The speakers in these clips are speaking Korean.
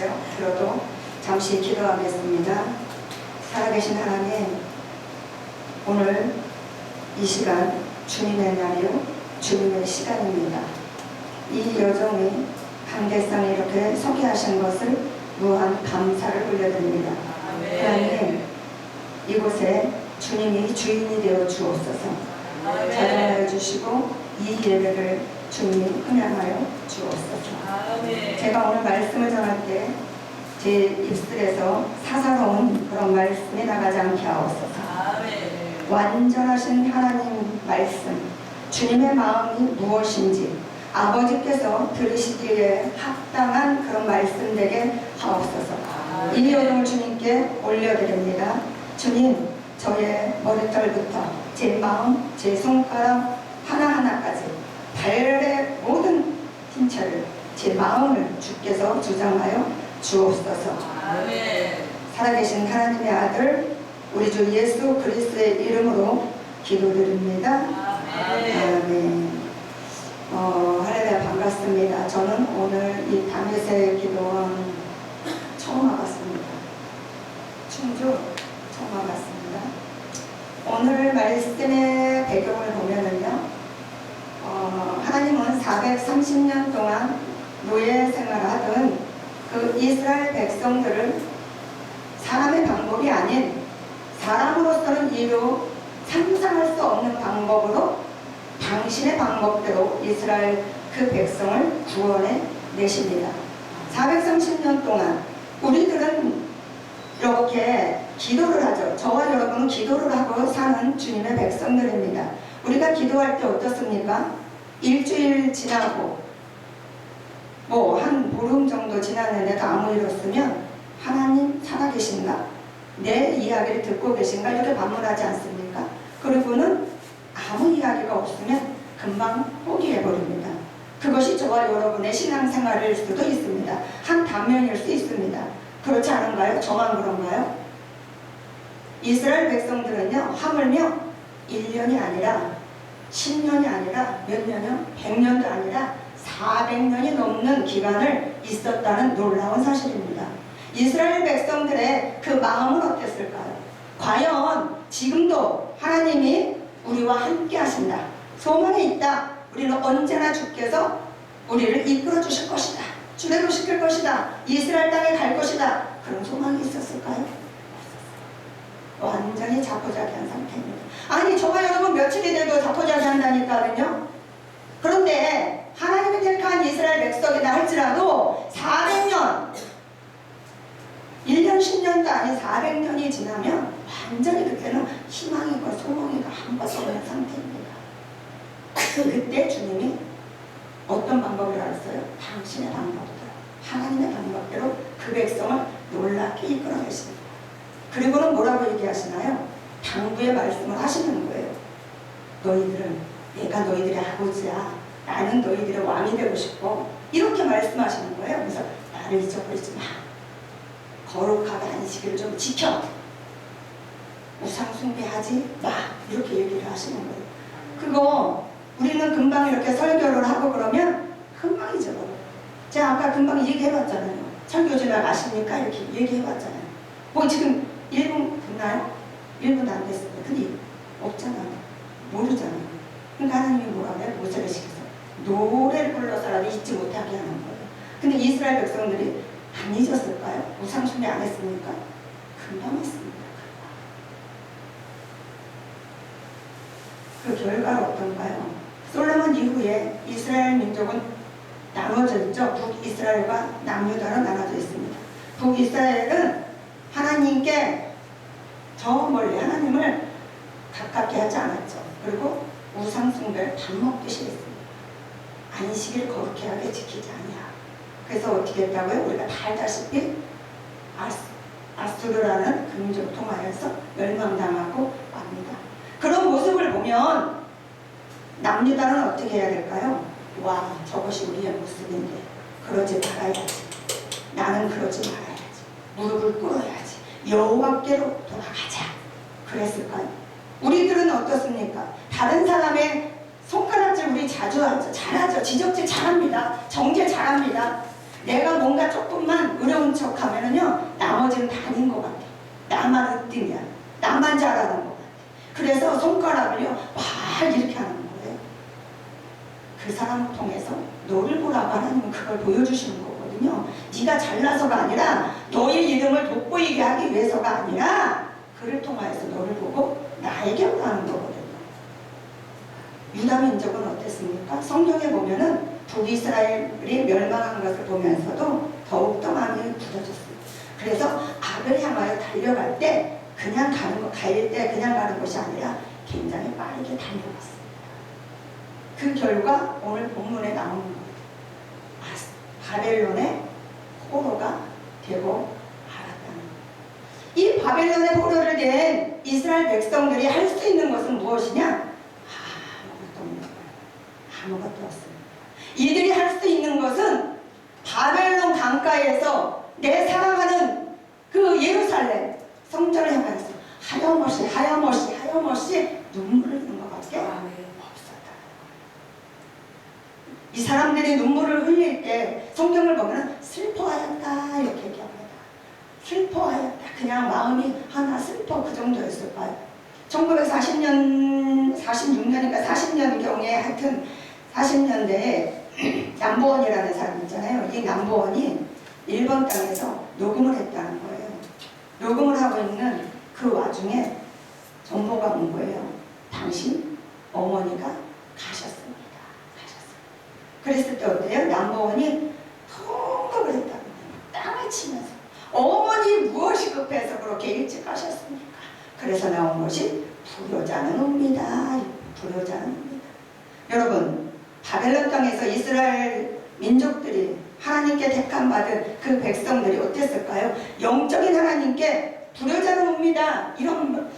하시죠. 들어도 잠시 기도하겠습니다. 살아계신 하나님, 오늘 이 시간 주님의 날이요, 주님의 시간입니다. 이 여정이 관계상에 이렇게 서게 하신 것을 무한 감사를 올려드립니다. 하나님, 이곳에 주님이 주인이 되어 주옵소서. 자정하여 주시고 이 예배를 주님이 흥양하여 주옵소서. 제가 오늘 말씀을 전할 때 제 입술에서 사사로운 그런 말씀이 나가지 않게 하옵소서. 완전하신 하나님 말씀, 주님의 마음이 무엇인지 아버지께서 들으시기에 합당한 그런 말씀 되게 하옵소서. 이 여정을 주님께 올려드립니다. 주님, 저의 머리털부터 제 마음, 제 손가락 하나하나까지 발의 모든 힘차를, 제 마음을 주께서 주장하여 주옵소서. 살아계신 하나님의 아들 우리 주 예수 그리스도의 이름으로 기도드립니다. 아멘. 할렐루야, 반갑습니다. 저는 오늘 이 다메섹 기도원 처음 와봤습니다. 충주 처음 와봤습니다. 오늘 말씀의 배경을 보면은요, 하나님은 430년 동안 노예 생활을 하던 그 이스라엘 백성들을 사람의 방법이 아닌 사람으로서는 이루 상상할 수 없는 방법으로 당신의 방법대로 이스라엘 그 백성을 구원해 내십니다. 430년 동안 우리들은 이렇게 기도를 하죠. 저와 여러분은 기도를 하고 사는 주님의 백성들입니다. 우리가 기도할 때 어떻습니까? 일주일 지나고 한 보름 정도 지났는데도 아무 일 없으면 하나님 살아계신가? 내 이야기를 듣고 계신가? 이렇게 반문하지 않습니까? 그리고는 아무 이야기가 없으면 금방 포기해버립니다. 그것이 저와 여러분의 신앙생활일 수도 있습니다. 한 단면일 수 있습니다. 그렇지 않은가요? 저만 그런가요? 이스라엘 백성들은요, 하물며 1년이 아니라 10년이 아니라 몇 년이요? 100년도 아니라 400년이 넘는 기간을 있었다는 놀라운 사실입니다. 이스라엘 백성들의 그 마음은 어땠을까요? 과연 지금도 하나님이 우리와 함께 하신다, 소망이 있다, 우리는 언제나 주께서 우리를 이끌어 주실 것이다, 주대로 시킬 것이다, 이스라엘 땅에 갈 것이다, 그런 소망이 있었을까요? 완전히 자포자기한 상태입니다. 아니, 저와 여러분 며칠이 돼도 자포자기한다니까요. 그런데 하나님이 택한 이스라엘 백성이다 할지라도 400년, 1년 10년도 아닌 400년이 지나면 완전히 그때는 희망이고 소망이고 아무것도 없는 상태입니다. 그때 주님이 어떤 방법을 알았어요? 당신의 방법대로, 하나님의 방법대로 그 백성을 놀랍게 이끌어내십니다. 그리고는 뭐라고 얘기하시나요? 당부의 말씀을 하시는 거예요. 너희들은, 내가 너희들의 아버지야, 나는 너희들의 왕이 되고 싶어, 이렇게 말씀하시는 거예요. 그래서 나를 잊어버리지 마, 거룩하게 안식일을 좀 지켜, 우상 숭배하지 마, 이렇게 얘기를 하시는 거예요. 그거 우리는 금방 이렇게 설교를 하고 그러면 금방 잊어버려요. 제가 아까 금방 얘기해봤잖아요. 설교지날 아십니까? 이렇게 얘기해봤잖아요. 지금 1분 됐나요? 1분도 안 됐습니다. 근데 없잖아요. 모르잖아요. 그러니까 하나님이 뭐라고 해요? 모세를 시켜서 노래를 불러서라도 잊지 못하게 하는 거예요. 근데 이스라엘 백성들이 안 잊었을까요? 우상숭배 안 했습니까? 금방 했습니다. 그 결과가 어떤가요? 솔로몬 이후에 이스라엘 민족은 나눠져 있죠. 북이스라엘과 남유다로 나눠져 있습니다. 북이스라엘은 하나님께 저 멀리 하나님을 가깝게 하지 않았죠. 그리고 우상숭배를 밥 먹듯이 했습니다. 안식일 거룩하게 지키지 아니하. 그래서 어떻게 했다고요? 우리가 다 알다시피 아수르라는 민족을 통하여서 멸망당하고 맙니다. 그런 모습을 보면 남유다는 어떻게 해야 될까요? 와, 저것이 우리의 모습인데 그러지 말아야지, 나는 그러지 말아야지, 무릎을 꿇어야지, 여호와께로 돌아가자, 그랬을까요? 우리들은 어떻습니까? 다른 사람의 손가락질 우리 자주 하죠. 잘하죠. 지적질 잘합니다. 정죄 잘합니다. 내가 뭔가 조금만 어려운 척 장땡이야. 나만 잘하는 것 같아. 그래서 손가락을요 막 이렇게 하는 거예요. 그 사람을 통해서 너를 보라고 하나님은 그걸 보여주시는 거거든요. 네가 잘나서가 아니라 너의 이름을 돋보이게 하기 위해서가 아니라 그를 통하여서 너를 보고 나에게 오라는 거거든요. 유다 민족은 어땠습니까? 성경에 보면은 북이스라엘이 멸망한 것을 보면서도 더욱더 많이 굳어졌습니다. 그래서 악을 향하여 달려갈 때 그냥 가는 것이 아니라 굉장히 빠르게 달려갔습니다. 그 결과 오늘 본문에 나오는 거예요. 바벨론의 포로가 되고 말았다는 거예요. 이 바벨론의 포로를 낸 이스라엘 백성들이 할 수 있는 것은 무엇이냐? 아무것도 없는 거예요. 아무것도 없습니다. 이들이 할 수 있는 것은 바벨론 강가에서 내 사랑하는 그 예루살렘 성전을 향해서 하염없이 눈물을 흘리는 것밖에 없었다. 이 사람들이 눈물을 흘릴 때 성경을 보면 슬퍼하였다 이렇게 얘기합니다. 슬퍼하였다. 그냥 마음이 하나 슬퍼 그 정도였을까요? 1946년인가 40년경에 하여튼 40년대에 남보원이라는 사람 있잖아요. 이 남보원이 일본 땅에서 녹음을 했다는 거예요. 녹음을 하고 있는 그 와중에 정보가 온 거예요. 당신 어머니가 가셨습니다. 그랬을 때 어때요? 남보원이 통곡을 했다는 거예요. 땅을 치면서 어머니 무엇이 급해서 그렇게 일찍 가셨습니까? 그래서 나온 것이 불효자는 옵니다. 불효자는 옵니다. 여러분, 바벨론 땅에서 이스라엘 민족들이 하나님께 택함받은 그 백성들이 어땠을까요? 영적인 하나님께 불효자는 옵니다. 이런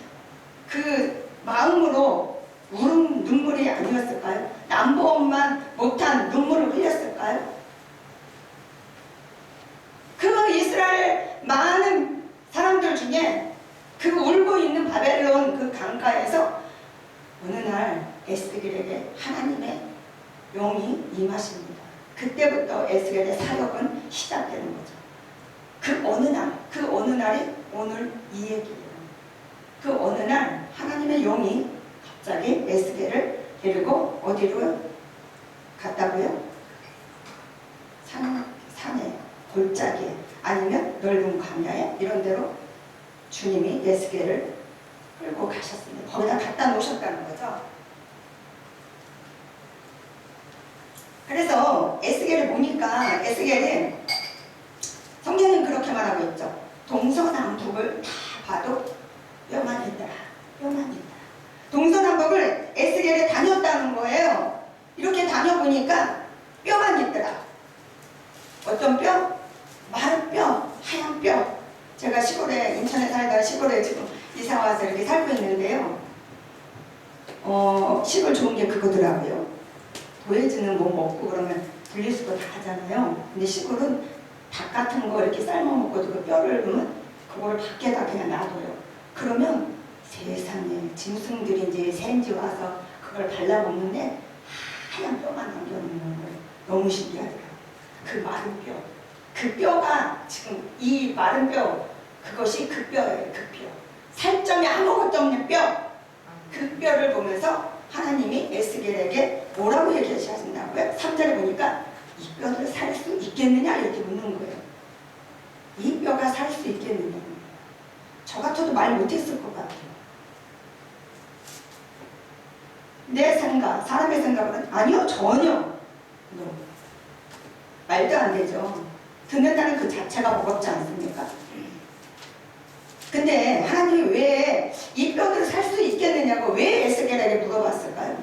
그 마음으로 울은 눈물이 아니었을까요? 남보원만 못한 눈물을 흘렸을까요? 그 이스라엘 많은 사람들 중에 그 울고 있는 바벨론 그 강가에서 어느 날 에스겔에게 하나님의 영이 임하십니다. 그때부터 에스겔의 사역은 시작되는 거죠. 그 어느 날이 오늘 이 얘기예요. 그 어느 날 하나님의 영이 갑자기 에스겔을 데리고 어디로 갔다고요? 산에, 골짜기에, 아니면 넓은 광야에 이런 데로 주님이 에스겔을 끌고 가셨습니다. 거기다 갖다 놓으셨다는 거죠. 그래서 에스겔을 보니까 에스겔이 성경은 그렇게 말하고 있죠. 동서남북을 다 봐도 뼈만 있더라. 동서남북을 에스겔에 다녔다는 거예요. 이렇게 다녀보니까 뼈만 있더라. 어떤 뼈? 마른 뼈, 하얀 뼈. 제가 시골에, 인천에 살다가 시골에 지금 이사와서 이렇게 살고 있는데요. 시골 좋은 게 그거더라고요. 도해지는 뭐 먹고 그러면 분리수거 다 하잖아요. 근데 시골은 닭 같은 거 이렇게 삶아먹고도 그 뼈를 그러면 그거를 밖에다 그냥 놔둬요. 그러면 세상에 짐승들이 이제 새인지 와서 그걸 발라먹는데 하얀 뼈만 남겨놓는 거예요. 너무 신기하더라고요. 그 마른 뼈. 그 뼈가 지금 이 마른 뼈, 그것이 그 뼈예요. 그 뼈. 살점이 아무것도 없는 뼈. 그 뼈를 보면서 하나님이 에스겔에게 뭐라고 얘기하신다고요? 3절에 보니까 이 뼈를 살 수 있겠느냐 이렇게 묻는 거예요. 이 뼈가 살 수 있겠느냐. 저 같아도 말 못했을 것 같아요. 내 생각, 사람의 생각은 아니요, 전혀. 말도 안 되죠. 듣는다는 그 자체가 무겁지 않습니까? 근데 하나님이 왜 이 뼈들을 살 수 있겠느냐고 왜 에스겔에게 물어봤을까요?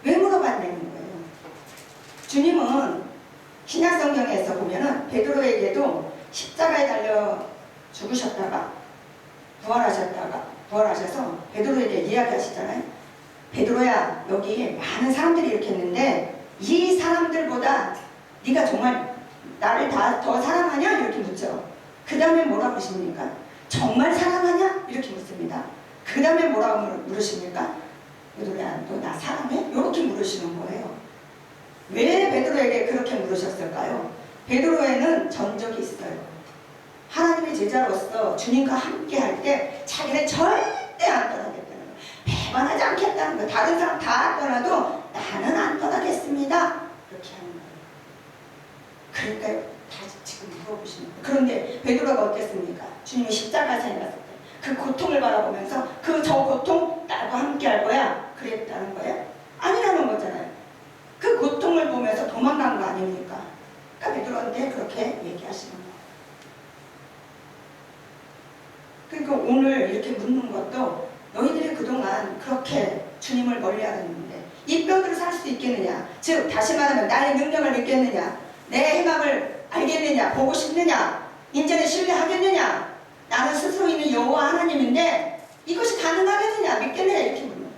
왜 물어봤냐는 거예요. 주님은 신약성경에서 보면은 베드로에게도 십자가에 달려 죽으셨다가 부활하셔서 베드로에게 이야기하시잖아요. 베드로야, 여기 많은 사람들이 이렇게 있는데 이 사람들보다 네가 정말 나를 더 사랑하냐? 이렇게 묻죠. 그 다음에 뭐라고 하십니까? 정말 사랑하냐? 이렇게 묻습니다. 그 다음에 뭐라고 물으십니까? 베드로야, 너 나 사랑해? 이렇게 물으시는 거예요. 왜 베드로에게 그렇게 물으셨을까요? 베드로에는 전적이 있어요. 하나님이 제자로서 주님과 함께 할 때 자기는 절대 안 떠나겠다는 거예요. 배반하지 않겠다는 거예요. 다른 사람 다 떠나도 나는 안 떠나겠습니다. 이렇게 하는 거예요. 그러니까 다시 지금 물어보시는 거예요. 그런데 베드로가 어땠습니까? 주님이 십자가에서 일어났을 때 그 고통을 바라보면서 그 저 고통 나도 함께 할 거야 그랬다는 거예요? 아니라는 거잖아요. 그 고통을 보면서 도망간 거 아닙니까? 그러니까 베드로한테 그렇게 얘기하시는 거예요. 그러니까 오늘 이렇게 묻는 것도 너희들이 그동안 그렇게 주님을 멀리하였는데 이 뼈들을 살 수 있겠느냐? 즉 다시 말하면 나의 능력을 믿겠느냐? 내 행함을 알겠느냐? 보고 싶느냐? 인제는 신뢰하겠느냐? 나는 스스로 있는 여호와 하나님인데 이것이 가능하겠느냐? 믿겠느냐? 이렇게 묻는 거예요.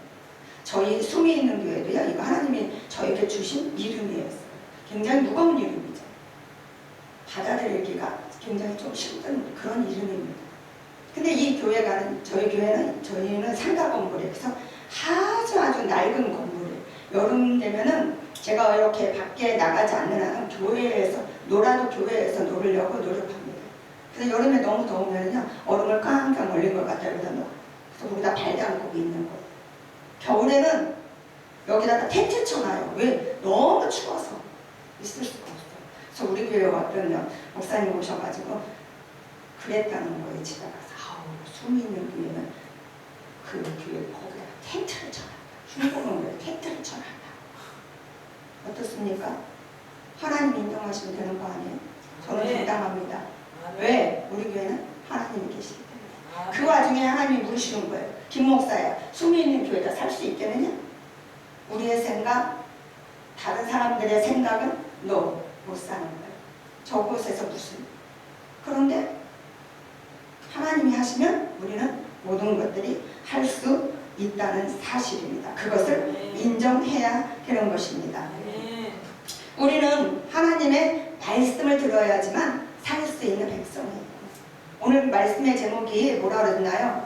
저희 숨이 있는 교회도요, 이거 하나님이 저에게 주신 이름이었어요. 굉장히 무거운 이름이죠. 받아들이기가 굉장히 좀 힘든 그런 이름입니다. 근데 이 교회가는, 저희는 상가 건물이에요. 그래서 아주 낡은 건물이에요. 여름 되면은 제가 이렇게 밖에 나가지 않는 한은 교회에서, 놀아도 교회에서 놀으려고 노력합니다. 그래서 여름에 너무 더우면요, 얼음을 깡깡 얼린 것 같아요. 그래서 거기다 발 담고 있는 거예요. 겨울에는 여기다가 텐트 쳐놔요. 왜? 너무 추워서 있을 수가 없어요. 그래서 우리 교회 어떤 목사님 오셔가지고 그랬다는 거예요. 집에 가서. 숨이 있는 교회는 그 교회 거기다 텐트를 쳐놨다. 흉보는 거예요. 텐트를 쳐놨다. 어떻습니까? 하나님 인정하시면 되는 거 아니에요? 저는 당당합니다. 왜? 우리 교회는 하나님이 계시기 때문에. 그 와중에 하나님이 물으시는 거예요. 김 목사야, 숨이 있는 교회다 살 수 있겠느냐? 우리의 생각, 다른 사람들의 생각은 너 못 사는 거예요. 저곳에서 무슨. 그런데 하나님이 하시면 우리는 모든 것들이 할 수 있다는 사실입니다. 그것을 인정해야 되는 것입니다. 우리는 하나님의 말씀을 들어야지만 살 수 있는 백성이에요. 오늘 말씀의 제목이 뭐라 그랬나요?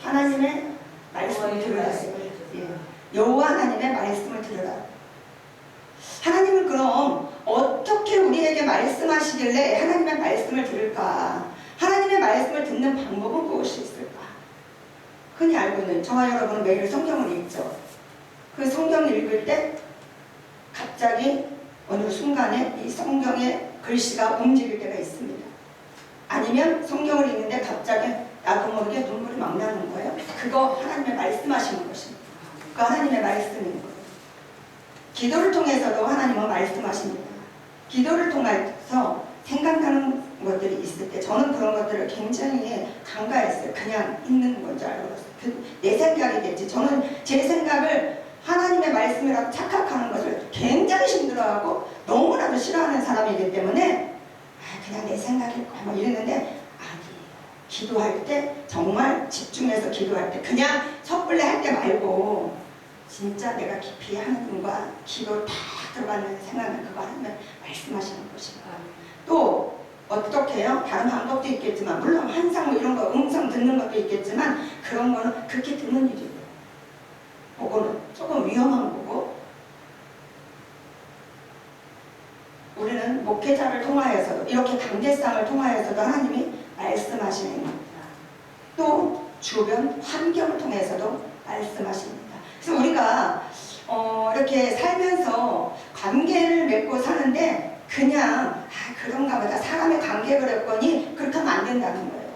하나님의 말씀을 들으라. 여호와 하나님의 말씀을 들으라. 하나님은 그럼 어떻게 우리에게 말씀하시길래 하나님의 말씀을 들을까? 하나님의 말씀을 듣는 방법은 무엇이 있을까? 흔히 알고 있는, 저와 여러분은 매일 성경을 읽죠. 그 성경을 읽을 때 갑자기 어느 순간에 이 성경의 글씨가 움직일 때가 있습니다. 아니면 성경을 읽는데 갑자기 나도 모르게 눈물이 막 나는 거예요. 그거 하나님의 말씀하시는 것입니다. 그 하나님의 말씀인 거예요. 기도를 통해서도 하나님은 말씀하십니다. 기도를 통해서 생각나는 것들이 있을 때 저는 그런 것들을 굉장히 간과했어요. 그냥 있는 건 줄 알고 내 생각이겠지. 저는 제 생각을 하나님의 말씀이라고 착각하는 것을 굉장히 힘들어하고 너무나도 싫어하는 사람이기 때문에 그냥 내 생각일 거야 뭐 이랬는데 아니에요. 기도할 때 정말 집중해서 기도할 때 그냥 섣불리 할 때 말고 진짜 내가 깊이 하나님과 기도 다 들어가는 생각은 그거 하나님의 말씀하시는 것입니다. 또 어떻게 해요? 다른 방법도 있겠지만 물론 환상 뭐 이런 거 음성 듣는 것도 있겠지만 그런 거는 그렇게 듣는 일이에요. 그거는 조금 위험한 거고 우리는 목회자를 통하여서도 이렇게 관계성을 통하여서도 하나님이 말씀하시는 겁니다. 또 주변 환경을 통해서도 말씀하십니다. 그래서 우리가 이렇게 살면서 관계를 맺고 사는데 그냥 그런가 보다 사람의 관계 그랬거니 그렇게 하면 안 된다는 거예요.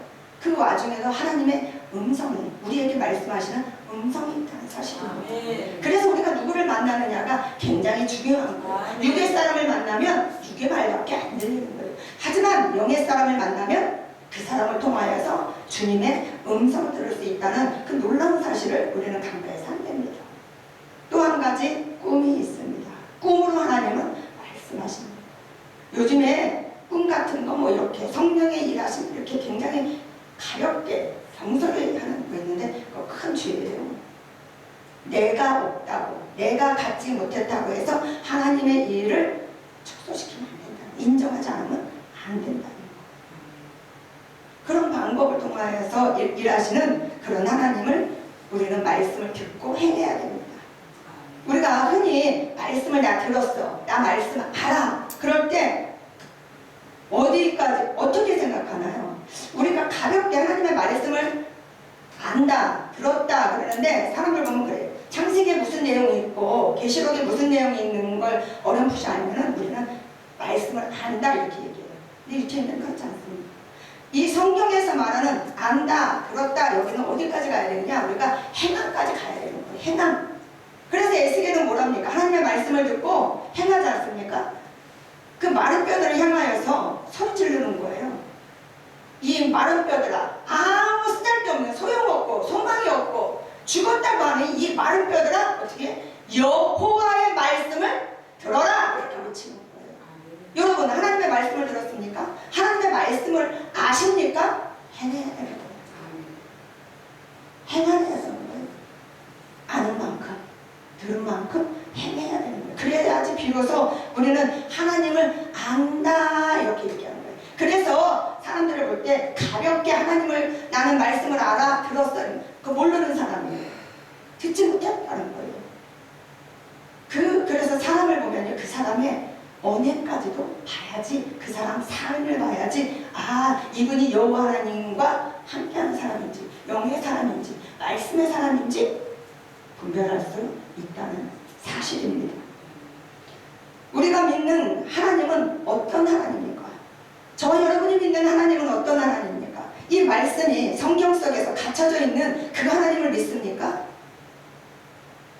그 와중에도 하나님의 음성이 우리에게 말씀하시는 음성이 있다는 사실입니다. 그래서 우리가 누구를 만나느냐가 굉장히 중요한 거예요. 육의 사람을 만나면 육의 말밖에 안 들리는 거예요. 하지만 영의 사람을 만나면 그 사람을 통하여서 주님의 음성을 들을 수 있다는 그 놀라운 사실을 우리는 간과해서 안 됩니다. 또 한 가지 꿈이 있습니다. 꿈으로 하나님은 말씀하십니다. 요즘에 꿈 같은 거 뭐 이렇게 성령의 일하심 이렇게 굉장히 가볍게 경솔히 하는 거 있는데 그거 큰 죄예요. 내가 없다고 내가 갖지 못했다고 해서 하나님의 일을 축소시키면 안 된다. 인정하지 않으면 안 된다는 거. 그런 방법을 통하여서 일하시는 그런 하나님을 우리는 말씀을 듣고 행해야 됩니다. 우리가 흔히 말씀을 나 들었어. 나 말씀 알아. 그럴 때 어디까지 어떻게 생각하나요? 안다, 들었다 그러는데 사람들 보면 그래요. 창세기에 무슨 내용이 있고 계시록에 무슨 내용이 있는 걸 어렴풋이 알면은 우리는 말씀을 안다 이렇게 얘기해요. 근데 유태인들은 그렇지 않습니다. 이 성경에서 말하는 안다, 들었다 여기는 어디까지 가야 되느냐? 우리가 행함까지 가야 되는 거예요. 행함. 그래서 에스겔은 뭐랍니까? 하나님의 말씀을 듣고 행하지 않습니까? 그 마른 뼈들을 향하여서 소리 지르는 거예요. 이 마른 뼈들아, 아무 쓰잘데없는 소용없고 소망이 없고 죽었다고 하는 이 마른 뼈들아, 어떻게 여호와의 말씀을 들어라 이렇게 외치는 거예요. 여러분, 하나님의 말씀을 들었습니까? 하나님의 말씀을 아십니까? 행해야 되는 거예요. 행해야 되는 거예요. 아는 만큼, 들은 만큼 행해야 되는 거예요. 그래야지 비로소 우리는 하나님을 안다 이렇게 얘기하는 거예요. 그래서 사람들을 볼 때 가볍게 하나님을 나는 말씀을 알아 들었어요. 그 모르는 사람이에요. 듣지 못했다는 거예요. 그래서 사람을 보면요, 그 사람의 언행까지도 봐야지, 그 사람 삶을 봐야지, 아, 이분이 여호와 하나님과 함께하는 사람인지, 영의 사람인지, 말씀의 사람인지 분별할 수 있다는 사실입니다. 우리가 믿는 하나님은 어떤 하나님입니까? 저와 여러분이 믿는 하나님은 어떤 하나님입니까? 이 말씀이 성경 속에서 갇혀져 있는 그 하나님을 믿습니까?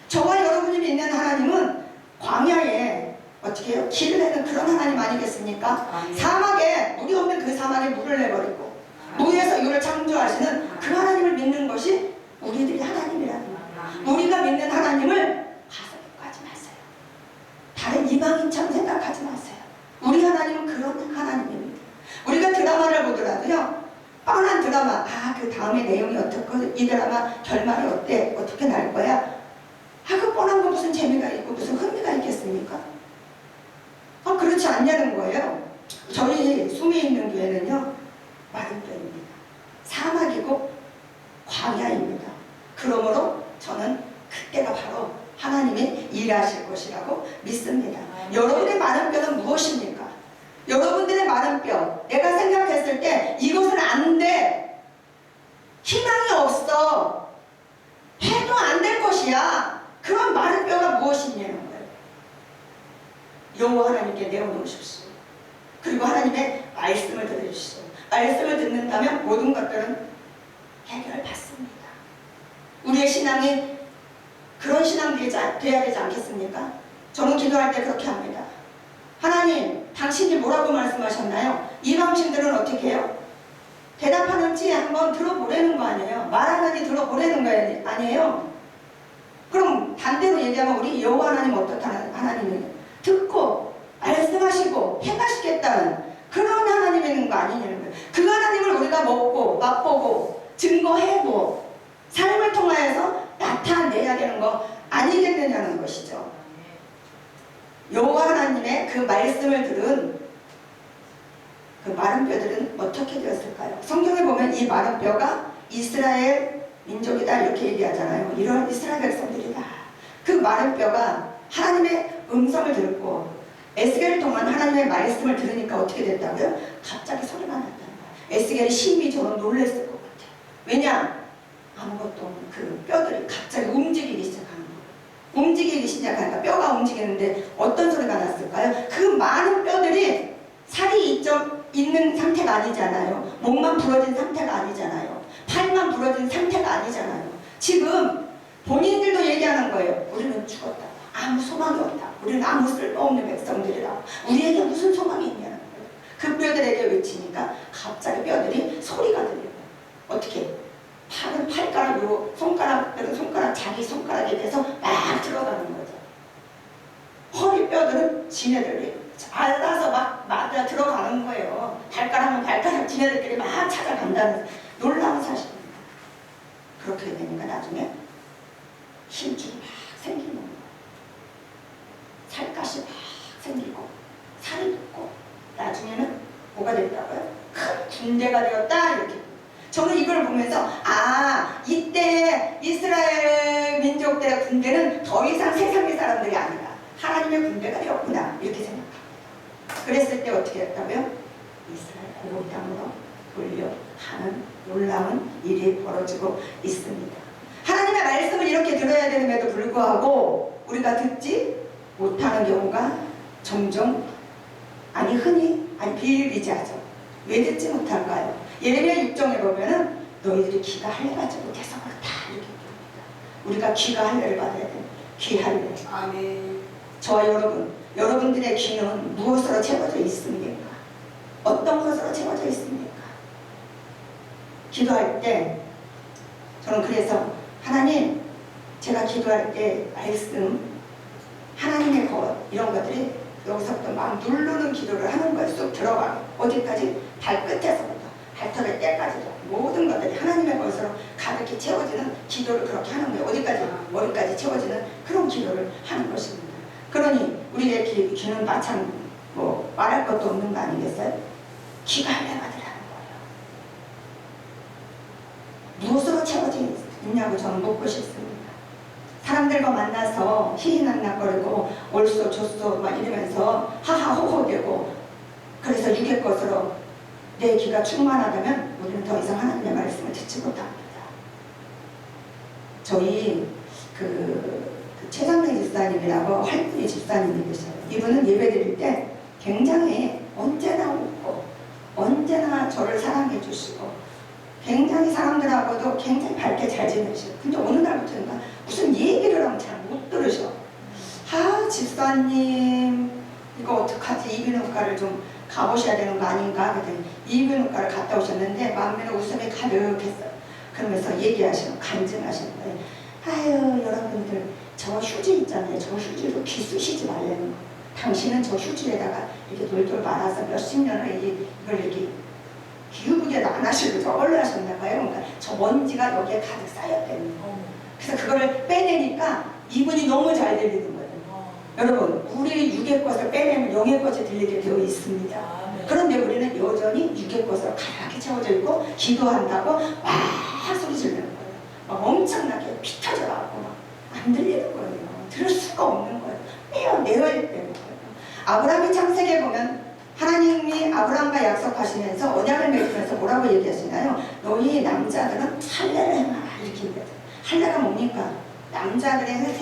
저와 여러분이 믿는 하나님은 광야에 어떻게 해요? 길을 내는 그런 하나님 아니겠습니까? 사막에 물이 없는 그 사막에 물을 내버리고 무에서 유를 창조하시는 그 하나님을 믿는 것이 우리들이 하나님이라는 거예요. 우리가 믿는 하나님을 가슴까지 마세요. 다른 이방인처럼 생각하지 마세요. 우리 하나님은 그런 하나님입니다. 우리가 드라마를 보더라도요, 뻔한 드라마, 아, 그 다음에 내용이 어떻고, 이 드라마 결말이 어때, 어떻게 날 거야, 아, 그 뻔한 거 무슨 재미가 있고 무슨 흥미가 있겠습니까? 아, 그렇지 않냐는 거예요. 저희 숨이 있는 교회는요, 마른 뼈입니다. 사막이고 광야입니다. 그러므로 저는 그때가 바로 하나님이 일하실 것이라고 믿습니다. 여러분의 마른 뼈는 무엇입니까? 여러분들의 마른 뼈, 내가 생각했을 때 이것은 안 돼, 희망이 없어, 해도 안 될 것이야, 그런 마른 뼈가 무엇이냐는 거예요. 여호와 하나님께 내어놓으십시오. 그리고 하나님의 말씀을 들어주십시오. 말씀을 듣는다면 모든 것들은 해결받습니다. 우리의 신앙이 그런 신앙 돼야 되지 않겠습니까? 저는 기도할 때 그렇게 합니다. 하나님, 당신이 뭐라고 말씀하셨나요? 이방신들은 어떻게 해요? 대답하는지 한번 들어보라는 거 아니에요? 말하는지 들어보라는 거 아니에요? 그럼 반대로 얘기하면 우리 여호와 하나님 어떻다는 하나님이에요? 듣고 말씀하시고 행하시겠다는 그런 하나님이 있는 거 아니냐는 거예요. 그 하나님을 우리가 먹고 맛보고 증거해고 삶을 통하여서 나타내야 되는 거 아니겠느냐는 것이죠. 여호와 하나님의 그 말씀을 들은 그 마른 뼈들은 어떻게 되었을까요? 성경에 보면 이 마른 뼈가 이스라엘 민족이다 이렇게 얘기하잖아요. 이런 이스라엘 백성들이다. 그 마른 뼈가 하나님의 음성을 듣고 에스겔을 통한 하나님의 말씀을 들으니까 어떻게 됐다고요? 갑자기 소리가 났다는 거예요. 에스겔이 심히 저는 놀랐을 것 같아요. 왜냐? 아무것도 없는 그 뼈들이 갑자기 움직이기 시작하는 거예요. 움직이기 시작하니까 뼈가 움직이는데 어떤 소리가 났을까요? 그 많은 뼈들이 살이 있는 상태가 아니잖아요. 목만 부러진 상태가 아니잖아요. 팔만 부러진 상태가 아니잖아요. 지금 본인들도 얘기하는 거예요. 우리는 죽었다. 아무 소망이 없다. 우리는 아무 쓸모없는 백성들이라. 우리에게 무슨 소망이 있냐는 거예요. 그 뼈들에게 외치니까 갑자기 뼈들이 소리가 들려요. 어떻게? 팔은 팔가락으로, 손가락들은 손가락, 자기 손가락에 대해서 막 들어가는 거죠. 허리뼈들은 지네들이 알아서 막 맞아 들어가는 거예요. 발가락은 발가락, 지네들끼리 막 찾아간다는 놀라운 사실입니다. 그렇게 되니까 나중에 힘줄이 막 생기는 거예요. 살갗이 막 생기고 살이 붙고 나중에는 뭐가 됐다고요? 큰 군대가 되었다 이렇게. 저는 이걸 보면서 아, 이때 이스라엘 민족들의 군대는 더 이상 세상의 사람들이 아니라 하나님의 군대가 되었구나 이렇게 생각합니다. 그랬을 때 어떻게 했다고요? 이스라엘 고국 땅으로 돌려하는 놀라운 일이 벌어지고 있습니다. 하나님의 말씀을 이렇게 들어야 되는데도 불구하고 우리가 듣지 못하는 경우가 종종 흔히 비일비재하죠. 왜 듣지 못할까요? 예레미야 6장에 보면은 너희들이 귀가 할례가지고 계속 그렇다 이렇게 얘기합니다. 우리가 귀가 할례를 받아야 돼요. 귀 할례. 아멘. 저와 여러분들의 귀는 무엇으로 채워져 있습니까? 어떤 것으로 채워져 있습니까? 기도할 때 저는 그래서 하나님, 제가 기도할 때 말씀, 하나님의 것 이런 것들이 여기서부터 막 누르는 기도를 하는 거예요. 쑥 들어가요. 어디까지? 발끝에서부터 발톱의 때까지도 모든 것들이 하나님의 것으로 가득히 채워지는 기도를 그렇게 하는 거예요. 어디까지? 머리까지 채워지는 그런 기도를 하는 것입니다. 그러니 우리의 귀는 마찬 말할 것도 없는 거 아니겠어요? 귀가 할례 받으라는 거예요. 무엇으로 채워져 있냐고 저는 묻고 싶습니다. 사람들과 만나서 희희낙낙거리고 옳소 좋소 막 이러면서 하하호호 되고 그래서 육의 것으로 내 귀가 충만하다면 우리는 더 이상 하나님의 말씀을 듣지 못합니다. 저희 최장래 집사님이라고 할머니 집사님이 계셔요. 이분은 예배 드릴 때 굉장히 언제나 웃고 언제나 저를 사랑해 주시고 굉장히 사람들하고도 굉장히 밝게 잘 지내시고 근데 어느 날부터인가 무슨 얘기를 하면 잘 못 들으셔. 집사님 이거 어떡하지? 이비인후과를 좀 가보셔야 되는 거 아닌가? 그랬더니 이비인후과를 갔다 오셨는데 만면에 웃음이 가득했어요. 그러면서 얘기하시는 간증하시는 거예요. 아유 여러분들 저 휴지 있잖아요. 저 휴지로 귀 쑤시지 말라는 거. 당신은 저 휴지에다가 이렇게 돌돌 말아서 몇십 년을 이걸 이렇게 기우부게도 안 하시고 저걸로 하셨나 봐요. 그러니까 저 먼지가 여기에 가득 쌓였다는 거. 그래서 그거를 빼내니까 이분이 너무 잘 들리는 거예요. 여러분 우리 육의 것을 빼내면 영의 것이 들리게 되어 있습니다. 그런데 우리는 여전히 육의 것으로 가득히 채워져 있고 기도한다고 막 소리 지르는 거예요. 막 엄청나게 피 터져나가고 막 안 들리는 거예요. 들을 수가 없는 거예요. 빼어내야 되는 거예요. 아브라함이 창세기에 보면 하나님이 아브라함과 약속하시면서 언약을 맺으면서 뭐라고 얘기하시나요? 너희 남자들은 할례를 행하라 이렇게 얘기하죠. 할례가 뭡니까? 남자들의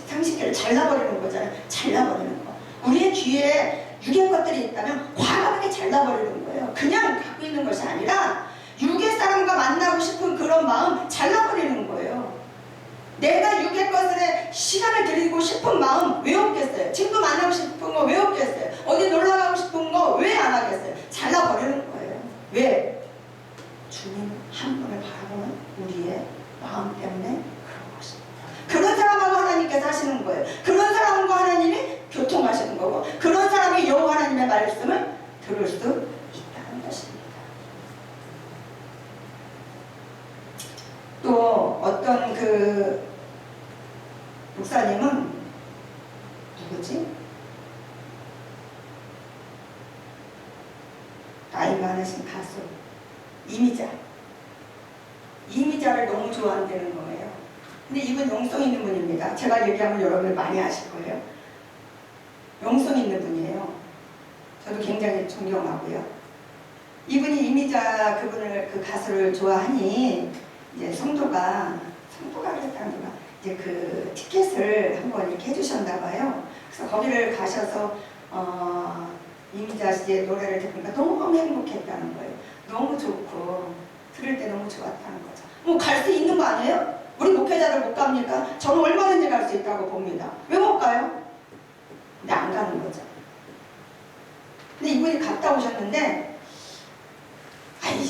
상식계를 잘라버리는 거잖아요. 잘라버리는 거. 우리의 귀에 육의 것들이 있다면 과감하게 잘라버리는 거예요. 그냥 갖고 있는 것이 아니라 육의 사람과 만나고 싶은 그런 마음 잘라버리는 거예요. 내가 육의 것에 시간을 들이고 싶은 마음 왜 없겠어요? 친구 만나고 싶은 거 왜 없겠어요? 어디 놀러 가고 싶은 거 왜 안 하겠어요? 잘라버리는 거예요. 왜? 주님 한 분을 바라보는 우리의 마음 때문에 그런 것입니다. 그런 사람하고 하나님께서 하시는 거예요. 그런 사람과 하나님이 교통하시는 거고 그런 사람이 여호와 하나님의 말씀을 들을 수 있다는 것입니다. 또 어떤 목사님은 누구지? 나이 많으신 가수 이미자를 너무 좋아한다는 거예요. 근데 이분 영성 있는 분입니다. 제가 얘기하면 여러분들 많이 아실 거예요. 영성 있는 분이에요. 저도 굉장히 존경하고요. 이분이 이미자 그 가수를 좋아하니 이제 성도가 그랬다는가 이제 그 티켓을 한번 이렇게 해주셨나 봐요. 그래서 거기를 가셔서 이미자 씨의 노래를 들으니까 너무 행복했다는 거예요. 너무 좋고 들을 때 너무 좋았다는 거죠. 뭐 갈 수 있는 거 아니에요? 우리 목회자들 못 갑니까? 저는 얼마든지 갈 수 있다고 봅니다. 왜 못 가요? 근데 안 가는 거죠. 근데 이분이 갔다 오셨는데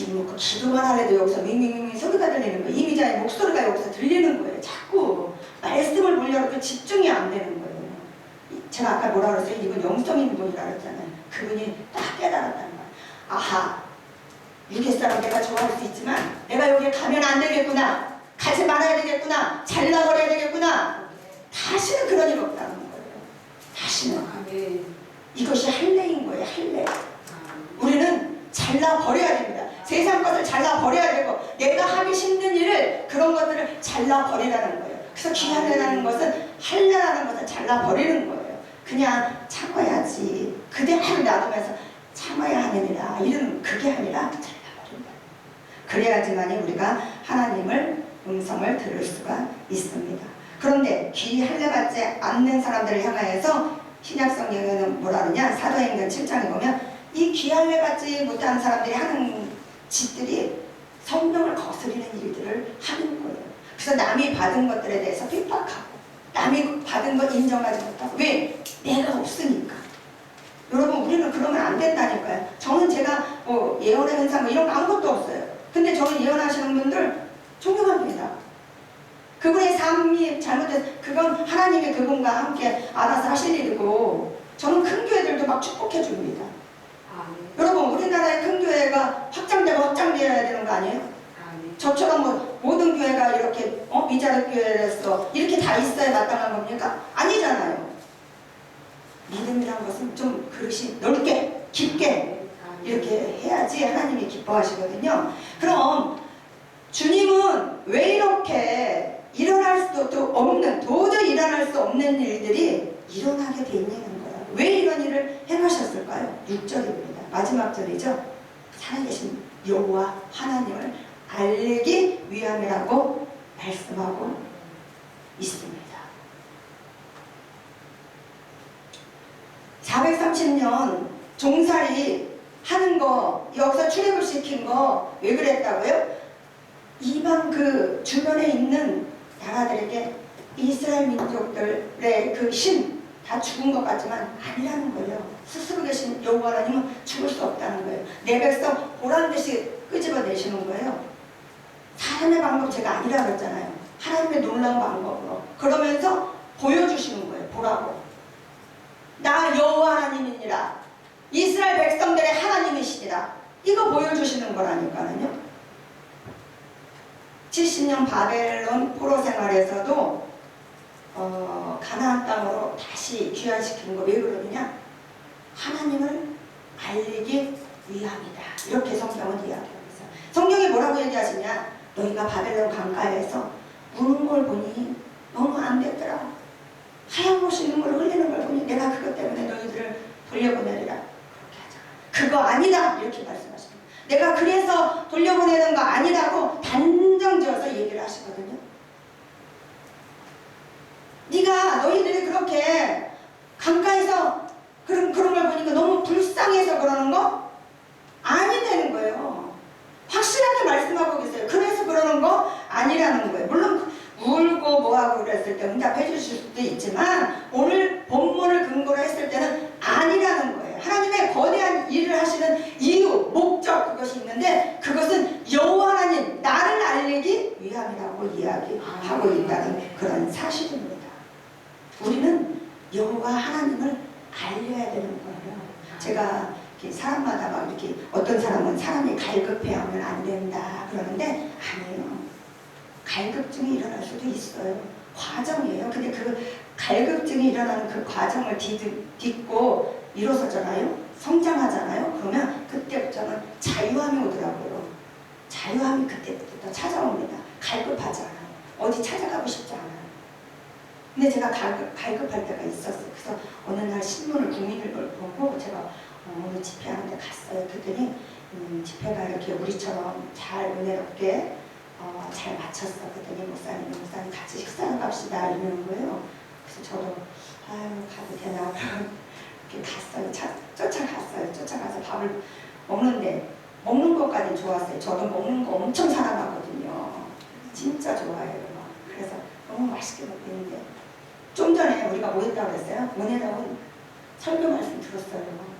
뭐 기도만 하래도 여기서 밍밍밍 소리가 들리는 거예요. 이미자의 목소리가 여기서 들리는 거예요. 자꾸 말씀을 보려고 집중이 안 되는 거예요. 제가 아까 뭐라 그랬어요? 이분 영성 있는 분이라 그랬잖아요. 그분이 딱 깨달았다는 거예요. 아하, 육의 사람 내가 좋아할 수 있지만 내가 여기에 가면 안 되겠구나. 가지 말아야 되겠구나. 잘라버려야 되겠구나. 다시는 그런 일 없다는 거예요. 다시는. 이것이 할례인 거예요. 할례. 우리는 잘라버려야 됩니다. 세상 것을 잘라버려야 되고 내가 하기 힘든 일을 그런 것들을 잘라버리라는 거예요. 그래서 귀할례라는 것은 할례라는 것은 잘라버리는 거예요. 그냥 참아야지 그대로 놔두면서 참아야 하느니라 이런 그게 아니라 잘라버리는 그래야지만이 우리가 하나님을 음성을 들을 수가 있습니다. 그런데 귀 할례받지 않는 사람들을 향하여서 신약성경에는 뭐라 그러냐, 사도행전 7장에 보면 이 귀 할례받지 못하는 사람들이 하는 짓들이 성경을 거스리는 일들을 하는 거예요. 그래서 남이 받은 것들에 대해서 핍박하고 남이 받은 것 인정하지 못하고. 왜? 내가 없으니까. 여러분, 우리는 그러면 안 된다니까요. 저는 제가 뭐 예언의 현상 뭐 이런 거 아무것도 없어요. 근데 저는 예언하시는 분들 존경합니다. 그분의 삶이 잘못돼서 그건 하나님이 그분과 함께 알아서 하실 일이고, 저는 큰 교회들도 막 축복해 줍니다. 여러분, 우리나라의 큰 교회가 확장되고 확장되어야 되는 거 아니에요? 저처럼 뭐 모든 교회가 이렇게 미자립 교회로서 이렇게 다 있어야 마땅한 겁니까? 아니잖아요. 믿음이란 것은 좀 그릇이 넓게 깊게 이렇게 해야지 하나님이 기뻐하시거든요. 그럼 주님은 왜 이렇게 일어날 수도 없는, 도저히 일어날 수 없는 일들이 일어나게 돼 있는 거예요? 왜 이런 일을 해놓으셨을까요? 6절입니다. 마지막 절이죠. 살아계신 여호와 하나님을 알리기 위함이라고 말씀하고 있습니다. 430년 종살이 하는 거, 여기서 출애굽 시킨 거 왜 그랬다고요? 이방 그 주변에 있는 나라들에게 이스라엘 민족들의 그 힘 다 죽은 것 같지만 아니라는 거예요. 스스로 계신 여호와 하나님은 죽을 수 없다는 거예요. 내 백성 보란듯이 끄집어내시는 거예요. 사람의 방법 제가 아니라 그랬잖아요. 하나님의 놀라운 방법으로. 그러면서 보여주시는 거예요. 보라고. 나 여호와 하나님이니라. 이스라엘 백성들의 하나님이시니라. 이거 보여주시는 거라니까요. 70년 바벨론 포로 생활에서도 가나안 땅으로 다시 귀환시키는 거 왜 그러느냐? 하나님을 알리기 위함이다. 이렇게 성경은 이야기하고 있어요. 성경이 뭐라고 얘기하시냐? 너희가 바벨론 강가에서 우는 걸 보니 너무 안 됐더라. 하얀 옷이 눈물을 흘리는 걸 보니 내가 그것 때문에 너희들을 돌려보내리라. 그렇게 하잖아. 그거 아니다. 이렇게 말씀하십니다. 내가 그래서 돌려보내는 거 아니라고 단정지어서 얘기를 하시거든요. 네가 너희들이 그렇게 강가에서 그런 걸 보니까 너무 불쌍해서 그러는 거 아니라는 거예요. 확실하게 말씀하고 계세요. 그래서 그러는 거 아니라는 거예요. 물론 울고 뭐하고 그랬을 때 응답해 주실 수도 있지만 오늘 본문을 근거로 했을 때는 아니라는 거예요. 하나님의 거대한 일을 하시는 이유, 목적, 그것이 있는데 그것은 여호와 하나님, 나를 알리기 위함이라고 이야기하고 있다는 그런 사실입니다. 우리는 여호와 하나님을 알려야 되는 거예요. 제가 사람마다 막 이렇게 어떤 사람은 사람이 갈급해하면 안 된다 그러는데 아니에요. 갈급증이 일어날 수도 있어요. 과정이에요. 근데 그 갈급증이 일어나는 그 과정을 딛고 일어서잖아요. 성장하잖아요. 그러면 그때부터는 자유함이 오더라고요. 자유함이 그때부터 찾아옵니다. 갈급하지 않아요. 어디 찾아가고 싶지 않아요. 근데 제가 갈급할 때가 있었어요. 그래서 어느 날 신문을 국민일보를 보고 제가 어느 집회하는 데 갔어요. 그랬더니 집회가 이렇게 우리처럼 잘 은혜롭게 잘 마쳤어. 그랬더니 목사님 같이 식사를 갑시다 이러는 거예요. 그래서 저도 아유 가도 되나 이렇게 갔어요. 쫓아갔어요. 쫓아가서 밥을 먹는데 먹는 것까지 좋았어요. 저도 먹는 거 엄청 사랑하거든요. 진짜 좋아해요. 그래서 너무 맛있게 먹고 있는데 좀 전에 우리가 뭐 했다고 그랬어요? 은혜로운 설교 말씀 들었어요.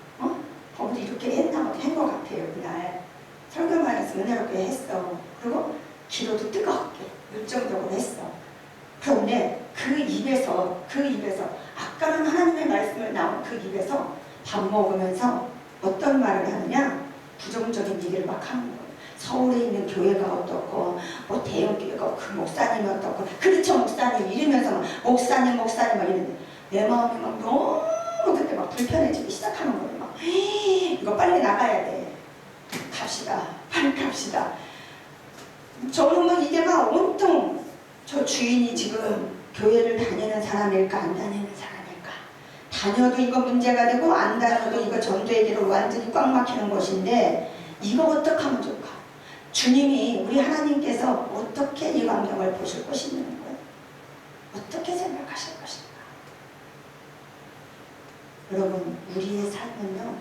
거기도 이렇게 했나 한것 같아요. 그날 설교 말씀 은혜롭게 했어. 그리고 기도도 뜨겁게 열정적으로 했어. 그런데 그 입에서 아까는 하나님의 말씀을 나온 그 입에서 밥 먹으면서 어떤 말을 하느냐? 부정적인 얘기를 막 하는 거예요. 서울에 있는 교회가 어떻고 뭐 대형 교회가 그 목사님이 어떻고 그렇죠 목사님 이러면서 막 목사님 막 이러는데 내 마음이 막 너무 그때 막 불편해지기 시작하는 거예요. 막 이거 빨리 나가야 돼. 갑시다. 빨리 갑시다. 저는 막 이게 막 온통 저 주인이 지금 교회를 다니는 사람일까 안 다니는 사람일까 다녀도 이거 문제가 되고 안 다녀도 이거 전도의 길을 완전히 꽉 막히는 것인데 이거 어떡하면 좋을까? 주님이 우리 하나님께서 어떻게 이 광경을 보실 것이냐는 거예요. 어떻게 생각하실 것인가. 여러분, 우리의 삶은요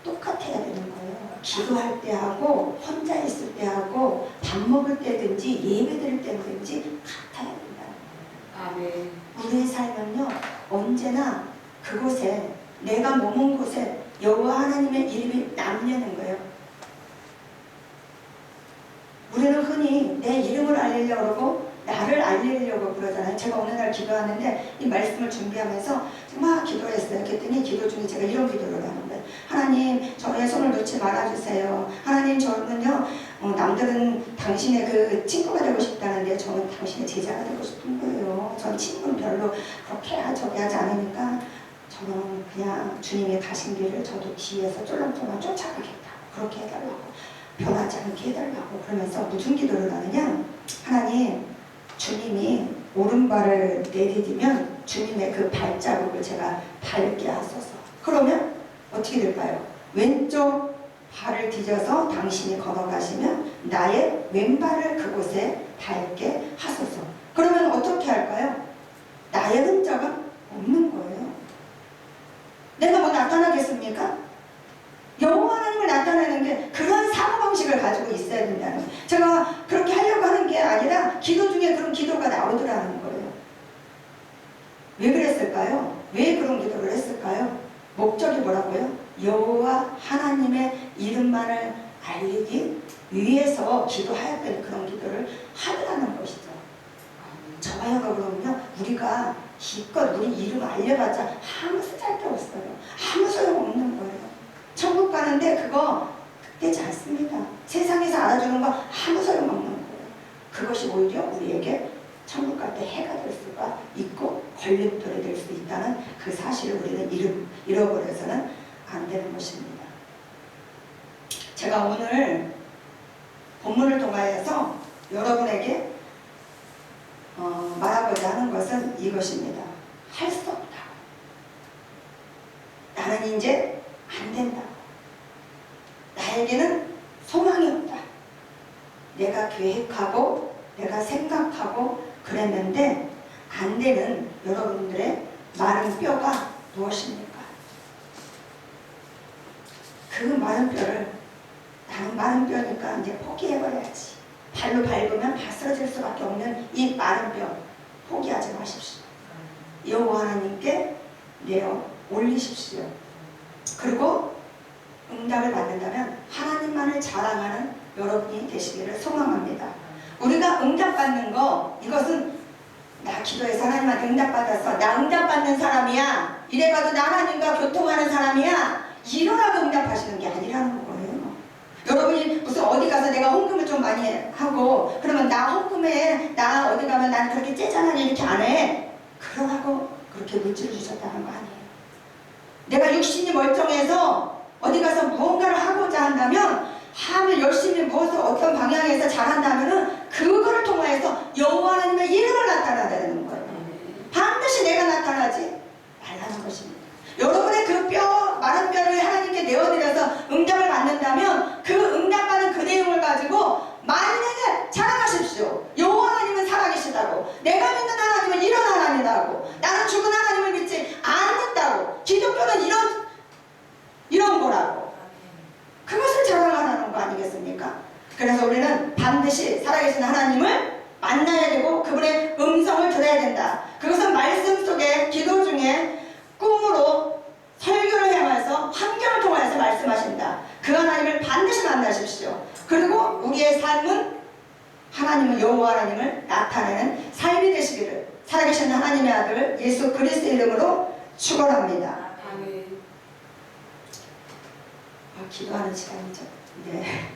똑같아야 되는 거예요. 기도할 때 하고 혼자 있을 때 하고 밥 먹을 때든지 예배 드릴 때든지 같아야 된다. 아멘. 우리의 삶은요 언제나 그곳에 내가 머문 곳에 여호와 하나님의 이름이 남냐는 거예요. 우리는 흔히 내 이름을 알리려고 그러고 나를 알리려고 그러잖아요. 제가 어느 날 기도하는데 이 말씀을 준비하면서 막 기도했어요. 그랬더니 기도 중에 제가 이런 기도를 하는 거예요. 하나님, 저의 손을 놓지 말아주세요. 하나님, 저는요 남들은 당신의 그 친구가 되고 싶다는데 저는 당신의 제자가 되고 싶은 거예요. 전 친구는 별로 그렇게 저기 하지 않으니까 저는 그냥 주님이 가신 길을 저도 뒤에서 쫄랑쫄랑 쫓아가겠다. 그렇게 해달라고. 변하지 않게 해달라고. 그러면서 무슨 기도를 하느냐. 하나님, 주님이 오른발을 내디디면 주님의 그 발자국을 제가 밟게 하소서. 그러면 어떻게 될까요? 왼쪽 발을 뒤져서 당신이 걸어가시면 나의 왼발을 그곳에 밟게 하소서. 그러면 어떻게 할까요? 나의 흔적은 없는 거예요. 내가 뭐 나타나겠습니까? 여호와 하나님을 나타내는 게 그런 사고방식을 가지고 있어야 된다는 거예요. 제가 그렇게 하려고 하는 게 아니라 기도 중에 그런 기도가 나오더라는 거예요. 왜 그랬을까요? 왜 그런 기도를 했을까요? 목적이 뭐라고요? 여호와 하나님의 이름만을 알리기 위해서 기도하였던 그런 기도를 하더라는 것이죠. 저와 여러분은요, 우리가 기껏 우리 이름 알려봤자 아무 쓸데없어요. 아무 소용없는 거예요. 천국 가는데 그거 되지 않습니다. 세상에서 알아주는 거 아무 소용없는 거예요. 그것이 오히려 우리에게 천국 갈 때 해가 될 수가 있고 걸림돌이 될 수 있다는 그 사실을 우리는 잃어버려서는 안 되는 것입니다. 제가 오늘 본문을 통하여서 여러분에게 말하고자 하는 것은 이것입니다. 할 수 없다. 나는 이제 안 된다. 나에게는 소망이 없다. 내가 계획하고 내가 생각하고 그랬는데 안 되는 여러분들의 마른 뼈가 무엇입니까? 그 마른 뼈를 나는 마른 뼈니까 이제 포기해버려야지. 발로 밟으면 다 쓰러질 수밖에 없는 이 마른 뼈 포기하지 마십시오. 여호와 하나님께 내어 올리십시오. 그리고 응답을 받는다면 하나님만을 자랑하는 여러분이 되시기를 소망합니다. 우리가 응답받는 거, 이것은 나 기도해서 하나님한테 응답받았어, 나 응답받는 사람이야, 이래봐도 나 하나님과 교통하는 사람이야, 이러라고 응답하시는 게 아니라는 거예요. 여러분이 무슨 어디 가서 내가 헌금을 좀 많이 하고 그러면 나 헌금에 나 어디 가면 난 그렇게 째잖아니 이렇게 안 해, 그러라고 그렇게 물질을 주셨다는 거 아니에요. 내가 육신이 멀쩡해서 어디 가서 무언가를 하고자 한다면, 함을 열심히 무엇을 어떤 방향에서 잘한다면은 그거를 통하여서 여호와 하나님의 이름을 나타내야 되는 거예요. 반드시 내가 나타나지 말라는 것입니다. 여러분의 그 뼈, 마른 뼈를 하나님께 내어드려서 응답을 받는다면 그 응답받은 그 내용을 가지고 만인에게 자랑하십시오. 여호와 하나님은 살아계시다고, 내가 믿는 하나님은 이런 하나님이라고, 나는 죽은 하나님을 믿지 않는다고, 기독교는 이런 거라고, 그것을 자랑하라는 거 아니겠습니까? 그래서 우리는 반드시 살아계신 하나님을 만나야 되고 그분의 음성을 들어야 된다. 그것은 말씀 속에, 기도 중에 꿈으로 설교를 향해서 환경을 통해서 말씀하신다. 그 하나님을 반드시 만나십시오. 그리고 우리의 삶은 하나님은 여호와 하나님을 나타내는 삶이 되시기를 살아계신 하나님의 아들 예수 그리스도 이름으로 축원합니다. 기도하는 시간이죠. 네.